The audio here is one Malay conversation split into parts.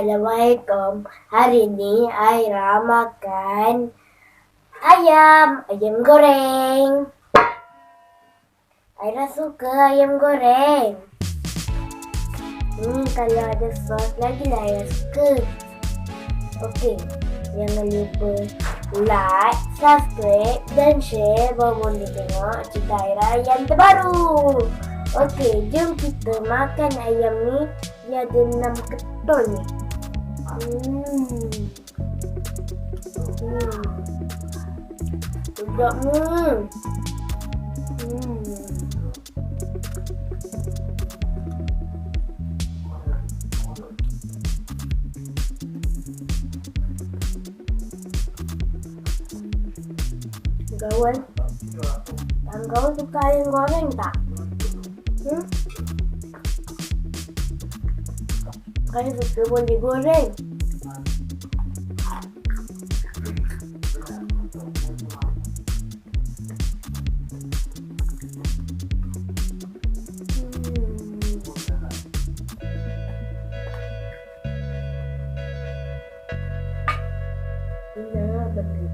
Assalamualaikum. Hari ni Aira makan ayam goreng. Aira suka ayam goreng. Kalau ada sos lagi lah Aira suka. Okey, jangan lupa like, subscribe dan share baru boleh tengok cerita Aira yang terbaru. Okey, jom kita makan ayam ni. Dia ada 6 ketul ni. Sedap ni. Kawan, kau suka ayam goreng tak? Kalau suka boleh goreng. Ya, betul.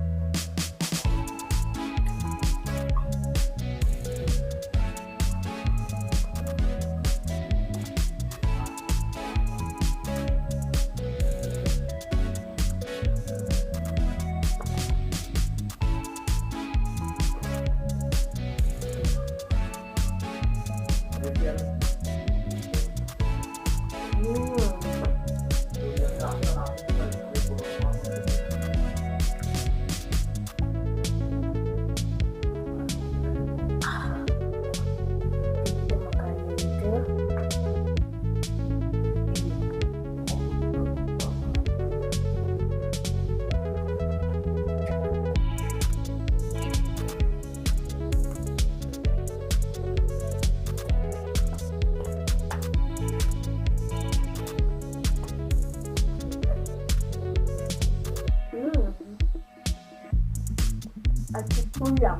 Aku pulang.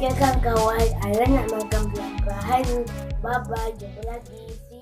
Okay kawan-kawan, Ayah nak makan perlahan-lahan. Bye-bye, jumpa lagi. See